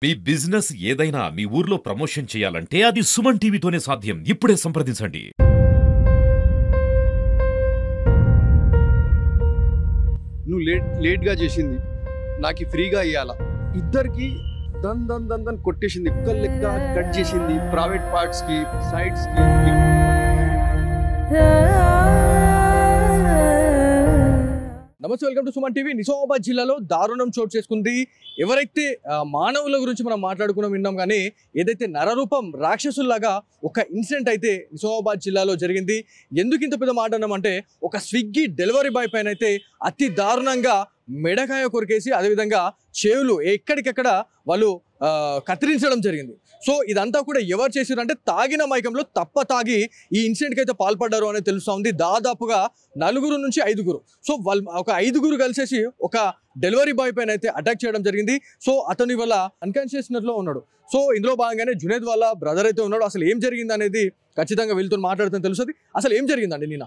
మీ business ఏదైనా మీ ఊర్లో promotion చేయాలంటే అది సుమన్ టీవీతోనే సాధ్యం. ఇప్పుడే సంప్రదించండి. నువ్వు లేట్గా చేసింది నాకు ఫ్రీగా ఇవ్వాలా ఇద్దరికి దన్ దన్ దన్ దన్ కొట్టేసింది కుక్కర్ లెక్క కట్ చేసింది ప్రైవేట్ పార్ట్స్ కి సైడ్స్ కి నమస్తే welcome to Suman TV. Nizamabad జిల్లాలో దారుణం చోటు చేసుకుంది. ఎవరైతే మానవుల గురించి మనం మాట్లాడుకున్నాం విన్నాం, కానీ ఏదైతే నరరూపం రాక్షసుల్లాగా ఒక ఇన్సిడెంట్ అయితే నిజామాబాద్ జిల్లాలో జరిగింది. ఎందుకు ఇంత పెద్ద మాట అన్నామంటే, ఒక స్విగ్గీ డెలివరీ బాయ్ పైన అయితే అతి దారుణంగా మెడకాయ కొరికేసి అదేవిధంగా చెవులు ఎక్కడికెక్కడ వాళ్ళు కత్తిరించడం జరిగింది. సో ఇదంతా కూడా ఎవరు చేశారు అంటే, తాగిన మైకంలో తాగి ఈ ఇన్సిడెంట్కి అయితే పాల్పడ్డారు అనేది తెలుస్తూ ఉంది. దాదాపుగా 4 నుంచి 5. సో వాళ్ళు ఒక 5 కలిసేసి ఒక డెలివరీ బాయ్ పైన అయితే అటాక్ చేయడం జరిగింది. సో అతని వల్ల అన్కాన్షియస్నెస్లో ఉన్నాడు. సో ఇందులో భాగంగానే జునేద్ వాళ్ళ బ్రదర్ అయితే ఉన్నాడు. అసలు ఏం జరిగింది అనేది ఖచ్చితంగా వీళ్ళతో మాట్లాడితే తెలుస్తుంది. అసలు ఏం జరిగిందండి? నిన్న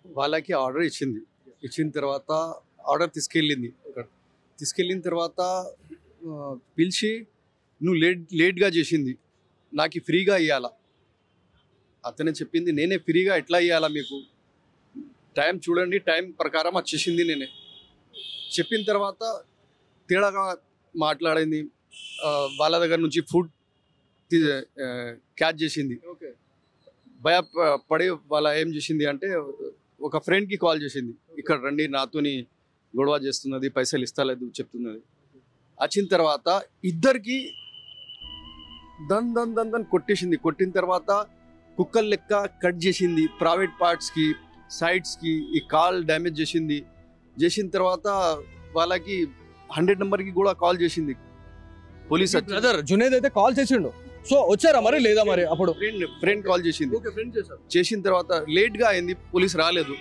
వాళ్ళకి ఆర్డర్ ఇచ్చిన తర్వాత ఆర్డర్ తీసుకెళ్ళిన తర్వాత పిలిచి నువ్వు లేట్గా చేసింది నాకు ఫ్రీగా ఇవ్వాలా. అతనే చెప్పింది నేనే ఫ్రీగా ఎట్లా ఇవ్వాలా, మీకు టైం చూడండి, టైం ప్రకారం వచ్చేసింది. నేనే చెప్పిన తర్వాత తేడాగా మాట్లాడింది. వాళ్ళ దగ్గర నుంచి ఫుడ్ క్యాచ్ చేసింది. భయపడి వాళ్ళ ఏం చేసింది అంటే, ఒక ఫ్రెండ్కి కాల్ చేసింది, ఇక్కడ రండి నాతోని గొడవ చేస్తున్నది, పైసలు ఇస్తలేదు చెప్తున్నది. వచ్చిన తర్వాత ఇద్దరికి దన్ దన్ దన్ దన్ కొట్టేసింది. కొట్టిన తర్వాత కుక్కర్ లెక్క కట్ చేసింది ప్రైవేట్ పార్ట్స్కి సైడ్స్కి, ఈ కాల్ డ్యామేజ్ చేసిన తర్వాత వాళ్ళకి 100 నెంబర్కి కూడా కాల్ చేసింది పోలీస్. బ్రదర్ జునేద్ అయితే కాల్ చేసిండు. సో వచ్చారా మరి లేదా? మరి అప్పుడు ఫ్రెండ్ కాల్ చేసింది. చేసిన తర్వాత లేట్గా అయింది, పోలీస్ రాలేదు.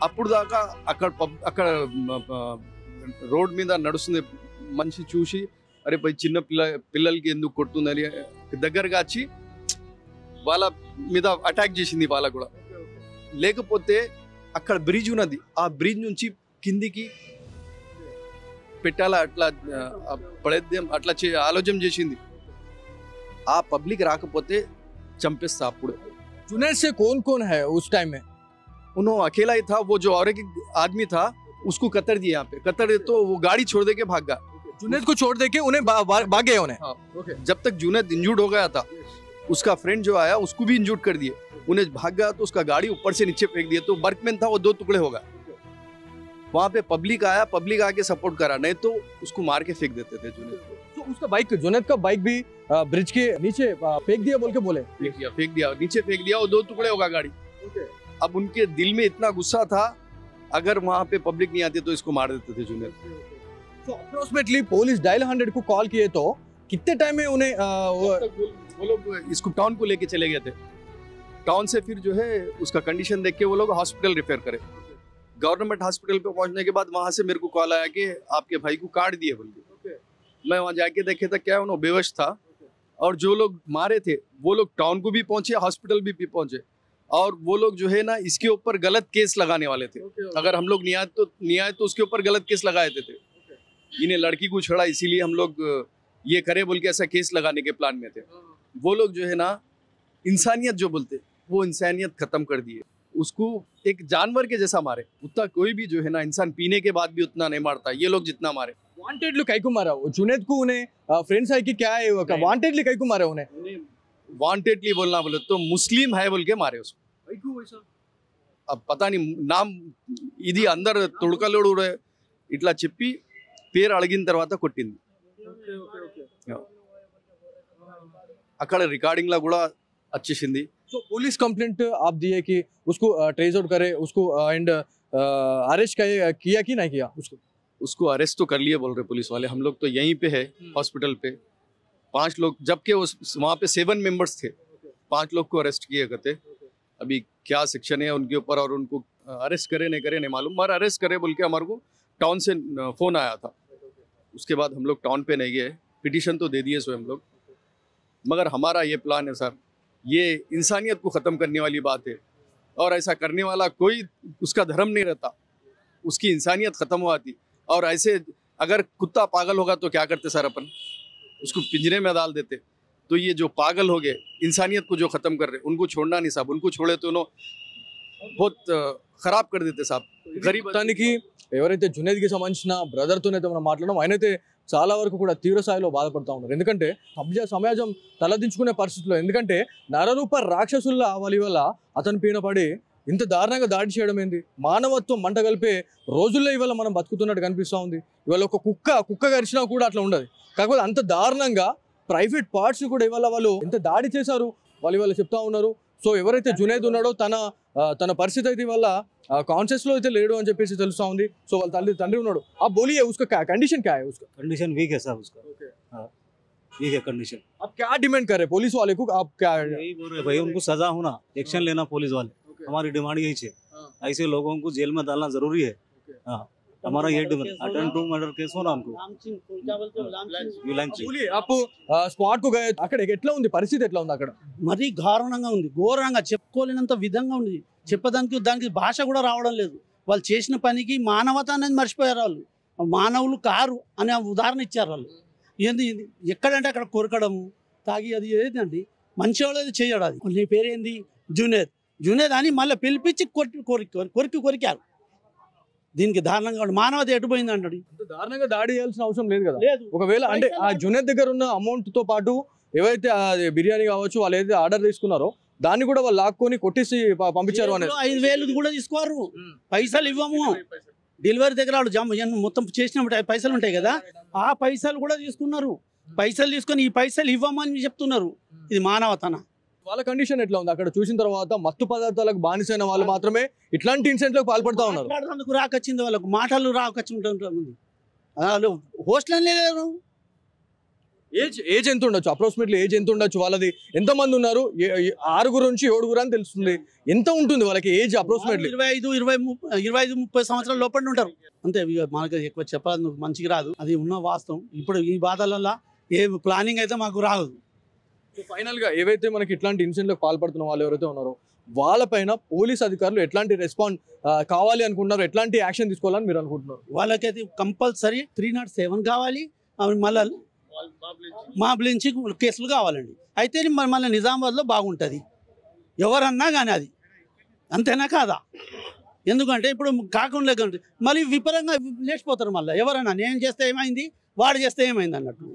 అప్పుడు దాకా అక్కడ రోడ్ మీద నడుస్తుంది మనిషి చూసి, అరే పై చిన్న పిల్లలకి ఎందుకు కొడుతుందని దగ్గరగా వచ్చి వాళ్ళ మీద అటాక్ చేసింది. వాళ్ళ కూడా లేకపోతే అక్కడ బ్రిడ్జ్ ఉన్నది, ఆ బ్రిడ్జ్ నుంచి కిందికి పెట్టాలా, అట్లా పడేద్దాం అట్లా ఆలోచన చేసింది. ఆ పబ్లిక్ రాకపోతే చంపేస్తా. అప్పుడు जुनैद से कौन है उस टाइम में? उन्होंने अकेला ही था, वो जो और एक आदमी था उसको कतर दिया, यहाँ पे कतर दे तो वो गाड़ी छोड़ दे के भाग गया. जुनैद को छोड़ दे के उन्हें भाग गए उन्हें. जब तक जुनैद इंजूर्ड हो गया था, उसका फ्रेंड जो आया उसको भी इंजूर्ड कर दिए. उन्हें भाग गया तो उसका गाड़ी ऊपर से नीचे फेंक दिया, तो वर्कमैन था वो 2 टुकड़े हो गए. वहाँ पे पब्लिक आके सपोर्ट करा, नहीं तो उसको मार के फेंक देते थे जुनैद को. तो उसका बाइक, जुनैद का बाइक भी ब्रिज के नीचे फेंक दिया बोल के बोले. फेंक दिया नीचे फेंक दिया, वो 2 टुकड़े होगा गाड़ी. अब उनके दिल में इतना गुस्सा था, अगर वहाँ पे पब्लिक नहीं आती तो इसको मार देते थे जुनैद. तो अप्रोक्सीमेटली पुलिस डायल 100 को कॉल किए तो कितने टाइम में उन्हें वो लोग इसको टाउन को लेके चले गए थे. टाउन से फिर जो है उसका कंडीशन देख के वो लोग हॉस्पिटल रिफर करे. गवर्नमेंट हॉस्पिटल पे पहुंचने के बाद वहां से मेरे को कॉल आया कि आपके भाई को काट दिए बोल के. मैं वहां जाके देखे था, क्या उन्होंने बेहोश था. और जो लोग मारे थे वो लोग टाउन को भी पहुंचे, हॉस्पिटल भी पहुंचे. और वो लोग जो है ना इसके ऊपर गलत केस लगाने वाले थे. अगर हम लोग नहीं आए तो उसके ऊपर गलत केस लगाए थे. इन्हें लड़की को छोड़ा इसीलिए हम लोग ये करे बोल के ऐसा केस लगाने के प्लान में थे. वो लोग जो है ना इंसानियत जो बोलते, वो इंसानियत खत्म कर दिए. उसको एक जानवर के जैसा मारे. उतना कोई भी जो है ना इंसान पीने के बाद भी उतना नहीं मारता, ये लोग जितना मारे. वांटेडली कई को मारा जुनैद को? उन्हें फ्रेंड्स है कि क्या है, वांटेडली कई को मारा उन्हें? वांटेडली बोलना बोले तो मुस्लिम है बोल के मारे उसको. अब पता नहीं नाम ఇది అందరు తొడకలోడు ఇట్లా చెప్పి పేరు అడిగిన తర్వాత కొట్టింది. అక్కడ రికార్డింగ్ లా కూడా వచ్చేసింది. तो पुलिस कंप्लेंट आप दिए कि उसको ट्रेस आउट करे, उसको एंड अरेस्ट किया कि नहीं किया? उसको अरेस्ट तो कर लिए बोल रहे पुलिस वाले. हम लोग तो यहीं पे है हॉस्पिटल पे. 5 लोग, जबकि वहाँ पे 7 मेंबर्स थे, 5 लोग को अरेस्ट किए गए थे. अभी क्या सेक्शन है उनके ऊपर और उनको अरेस्ट करे नहीं मालूम, मगर अरेस्ट करे बोल के हमारे को टाउन से फ़ोन आया था. उसके बाद हम लोग टाउन पे नहीं गए, पिटीशन तो दे दिए स्वयं लोग. मगर हमारा ये प्लान है सर, ये इंसानियत को ख़त्म करने वाली बात है. और ऐसा करने वाला कोई उसका धर्म नहीं रहता, उसकी इंसानियत ख़त्म हो जाती. और ऐसे अगर कुत्ता पागल होगा तो क्या करते सर अपन? उसको पिंजरे में डाल देते। तो ये जो पागल हो गए, इंसानियत को जो ख़त्म कर रहे, उनको छोड़ना नहीं साहब। उनको छोड़े तो उन्होंने बहुत ख़राब कर देते साहब। गरीब మొత్తానికి ఎవరైతే జునేద్కి సంబంధించిన బ్రదర్తోనైతే మనం మాట్లాడడం, ఆయనైతే చాలా వరకు కూడా తీవ్ర స్థాయిలో బాధపడుతూ ఉన్నారు. ఎందుకంటే సమాజం తలదించుకునే పరిస్థితిలో, ఎందుకంటే నరరూప రాక్షసుల్లా వాళ్ళ వల్ల అతని పైన పడి ఇంత దారుణంగా దాడి చేయడం ఏంది? మానవత్వం మంట కలిపే రోజుల్లో ఇవాళ మనం బతుకుతున్నట్టు కనిపిస్తూ ఉంది. ఇవాళ ఒక కుక్క గరిచినా కూడా అట్లా ఉండదు. కాకపోతే అంత దారుణంగా ప్రైవేట్ పార్ట్స్ కూడా ఇవాళ వాళ్ళు ఎంత దాడి చేశారు వాళ్ళు ఇవాళ చెప్తా ఉన్నారు. సో ఎవరైతే జునేద్ ఉన్నాడో తన పరిస్థితి అయితే ఇవాళ కాన్షియస్ లో అయితే లేడు అని చెప్పేసి తెలుస్తా ఉంది. సో వాళ్ళ తండ్రి ఉన్నాడు. ఆ बोलिए उसका कंडीशन क्या है? उसका कंडीशन वीक है साहब उसका। वीक है कंडीशन। आप क्या डिमांड कर रहे पुलिस वाले को? आप क्या यही बोल रहे भाई, उनको सजा होना, एक्शन लेना पुलिस वाले। हमारी डिमांड यही है। ऐसे लोगों को जेल में डालना जरूरी है। हाँ, हमारा ये demand. Attend to murder case हो ना उनको। बोलिए आप స్పాట్ కు గए అక్కడ ఎట్లా ఉంది పరిస్థితి? ఎట్లా ఉంది అక్కడ? మరీ దారుణంగా ఉంది, ఘోరంగా చెప్పుకోలేనంత విధంగా ఉంది. దానికి భాష కూడా రావడం లేదు. వాళ్ళు చేసిన పనికి మానవత అనేది మర్చిపోయారు. వాళ్ళు మానవులు కారు అనే ఉదాహరణ ఇచ్చారు. వాళ్ళు ఏంది ఎక్కడంటే అక్కడ కొరకడము, తాగి అది ఏదండి మంచి వాళ్ళు చేయడు. అది నీ పేరేంది? జునేద్ అని మళ్ళీ పిలిపించి కొరికారు. దీనికి దారుణంగా మానవత ఎటుపోయింది అంటాడు. దారుణంగా దాడి చేయాల్సిన అవసరం లేదు కదా. లేదు. ఒకవేళ అంటే ఆ జునేద్ దగ్గర ఉన్న అమౌంట్ తో పాటు ఏవైతే బిర్యానీ కావచ్చు వాళ్ళు ఏదైతే ఆర్డర్ తీసుకున్నారో దాన్ని కూడా వాళ్ళు లాక్కొని కొట్టేసి పంపించారు అనేది. 5,000 కూడా తీసుకోరు. పైసలు ఇవ్వము. డెలివరీ దగ్గర వాళ్ళు మొత్తం చేసిన పైసలు ఉంటాయి కదా, ఆ పైసలు కూడా తీసుకున్నారు. పైసలు తీసుకొని ఈ పైసలు ఇవ్వమని చెప్తున్నారు. ఇది మానవతన? వాళ్ళ కండిషన్ ఎట్లా ఉంది అక్కడ చూసిన తర్వాత? మత్తు పదార్థాలకు బానిసైన వాళ్ళు మాత్రమే ఇట్లాంటి ఇన్సిడెంట్లకు పాల్పడతా ఉన్నారు. మాట్లాడడానికి రాకొచ్చింది వాళ్ళకు, మాటలు రాకొచ్చింటుంది. వాళ్ళు హోస్టల్ లేరు. ఏజ్ ఎంత ఉండొచ్చు? అప్రాక్సిమేట్లీ ఏజ్ ఎంత ఉండొచ్చు వాళ్ళది? ఎంతమంది ఉన్నారు? 6 నుంచి 7 అని తెలుస్తుంది. ఎంత ఉంటుంది వాళ్ళకి ఏజ్ అప్రాక్సిమేట్లీ? 25-30 సంవత్సరాల లోపల ఉంటారు అంతే. మనకి ఎక్కువ చెప్పాలి మంచిగా రాదు, అది ఉన్న వాస్తవం. ఇప్పుడు ఈ బాధల ఏ ప్లానింగ్ అయితే మాకు రాదు. ఫైనల్ గా ఏవైతే మనకి ఇట్లాంటి ఇన్సిడెంట్లకు పాల్పడుతున్న వాళ్ళు ఎవరైతే ఉన్నారో వాళ్ళపైన పోలీస్ అధికారులు ఎట్లాంటి రెస్పాండ్ కావాలి అనుకుంటున్నారు? ఎట్లాంటి యాక్షన్ తీసుకోవాలని మీరు అనుకుంటున్నారు? వాళ్ళకైతే కంపల్సరీ 307 కావాలి. మళ్ళీ మాబ్లించి కేసులు కావాలండి. అయితే మళ్ళీ నిజామాబాద్లో బాగుంటుంది ఎవరన్నా కానీ. అది అంతేనా కాదా? ఎందుకంటే ఇప్పుడు కాకుండా లేకుంటే మళ్ళీ విపరంగా లేచిపోతారు. మళ్ళీ ఎవరన్నా నేను చేస్తే ఏమైంది, వాడు చేస్తే ఏమైంది అన్నట్టు.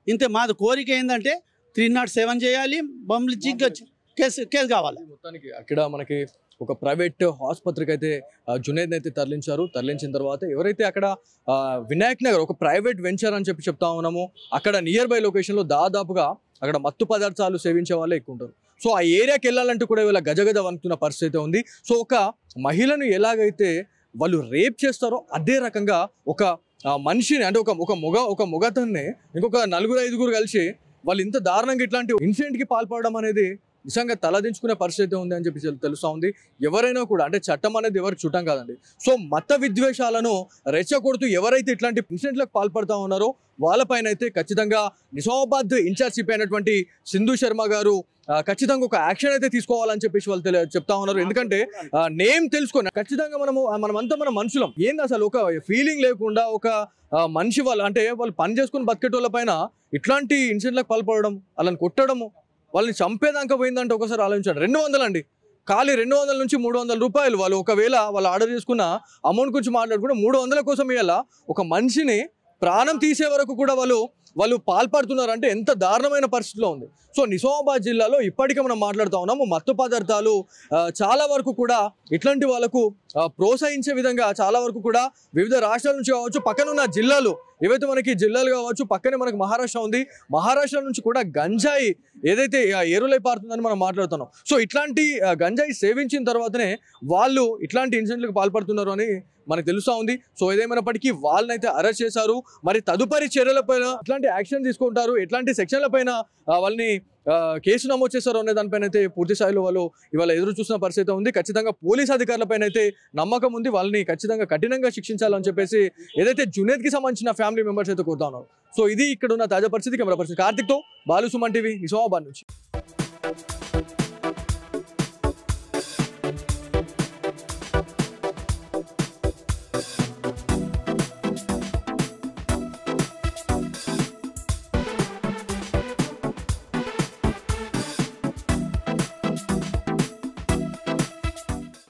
ఇంతే. మాది కోరిక ఏంటంటే 307 చేయాలి, బంబ్లించి కేసు కావాలి. మొత్తానికి అక్కడ మనకి ఒక ప్రైవేట్ ఆసుపత్రికి అయితే జునేద్ని అయితే తరలించిన తర్వాత ఎవరైతే అక్కడ వినాయక్ నగర్ ఒక ప్రైవేట్ వెంచర్ అని చెప్తా ఉన్నాము, అక్కడ నియర్ బై లొకేషన్లో దాదాపుగా అక్కడ మత్తు పదార్థాలు సేవించే వాళ్ళే ఎక్కువ ఉంటారు. సో ఆ ఏరియాకి వెళ్ళాలంటూ కూడా వీళ్ళ గజగజ వణుకుతున్న పరిస్థితి ఉంది. సో ఒక మహిళను ఎలాగైతే వాళ్ళు రేప్ చేస్తారో అదే రకంగా ఒక మనిషిని అంటే ఒక మొగతన్ని ఇంకొక 4-5 కలిసి వాళ్ళు ఇంత దారుణంగా ఇట్లాంటి ఇన్సిడెంట్కి పాల్పడడం అనేది నిజంగా తలదించుకునే పరిస్థితి ఉంది అని చెప్పి తెలుస్తూ ఉంది. ఎవరైనా కూడా అంటే చట్టం అనేది ఎవరికి చుట్టం కాదండి. సో మత విద్వేషాలను రెచ్చగొడుతూ ఎవరైతే ఇట్లాంటి ఇన్సిడెంట్లకు పాల్పడతా ఉన్నారో వాళ్ళపైన అయితే ఖచ్చితంగా నిజామాబాద్ ఇన్ఛార్జిప్ అయినటువంటి సింధు శర్మ గారు ఖచ్చితంగా ఒక యాక్షన్ అయితే తీసుకోవాలని చెప్పేసి వాళ్ళు చెప్తా ఉన్నారు. ఎందుకంటే నేమ్ తెలుసుకొని ఖచ్చితంగా మనమంతా మన మనుషులం. ఏంది అసలు ఒక ఫీలింగ్ లేకుండా ఒక మనిషి అంటే వాళ్ళు పని చేసుకుని బతికేటోళ్ళ పైన ఇట్లాంటి ఇన్సిడెంట్లకు పాల్పడడం, వాళ్ళని కొట్టడము, వాళ్ళని చంపేదాకా పోయిందంటే ఒకసారి ఆలోచించండి. 200 అండి, ఖాళీ 200 నుంచి 300 రూపాయలు వాళ్ళు ఒకవేళ వాళ్ళు ఆర్డర్ చేసుకున్న అమౌంట్ గురించి మాట్లాడుకుంటే 300 కోసం ఇవ్వాల ఒక మనిషిని ప్రాణం తీసే వరకు కూడా వాళ్ళు పాల్పడుతున్నారంటే ఎంత దారుణమైన పరిస్థితిలో ఉంది. సో నిజామాబాద్ జిల్లాలో ఇప్పటికే మనం మాట్లాడుతూ ఉన్నాము, మత్తు పదార్థాలు చాలా వరకు కూడా ఇట్లాంటి వాళ్ళకు ప్రోత్సహించే విధంగా చాలా వరకు కూడా వివిధ రాష్ట్రాల నుంచి కావచ్చు, పక్కనున్న జిల్లాలు ఏవైతే మనకి జిల్లాలు కావచ్చు, పక్కనే మనకి మహారాష్ట్ర ఉంది, మహారాష్ట్ర నుంచి కూడా గంజాయి ఏదైతే ఏరులై పారుతుందని మనం మాట్లాడుతున్నాం. సో ఇట్లాంటి గంజాయి సేవించిన తర్వాతనే వాళ్ళు ఇట్లాంటి ఇన్సిడెంట్లకు పాల్పడుతున్నారు అని మనకు తెలుస్తూ ఉంది. సో ఏదేమైనప్పటికీ వాళ్ళనైతే అరెస్ట్ చేశారు. మరి తదుపరి చర్యలపైన ఎట్లాంటి యాక్షన్ తీసుకుంటారు, ఎట్లాంటి సెక్షన్లపైన వాళ్ళని కేసు నమోదు చేశారు అనే దానిపైన అయితే పూర్తి స్థాయిలో వాళ్ళు ఇవాళ ఎదురు చూసిన పరిస్థితి ఉంది. ఖచ్చితంగా పోలీస్ అధికారులపైన అయితే నమ్మకం ఉంది. వాళ్ళని ఖచ్చితంగా కఠినంగా శిక్షించాలని చెప్పేసి ఏదైతే జునేద్కి సంబంధించిన ఫ్యామిలీ మెంబర్స్ అయితే కోరుతా ఉన్నారు. సో ఇది ఇక్కడ ఉన్న తాజా పరిస్థితి. కెమెరా పర్సన్ కార్తిక్తో బాలు, సుమన్ టీవీ, నిజామాబాద్ నుంచి.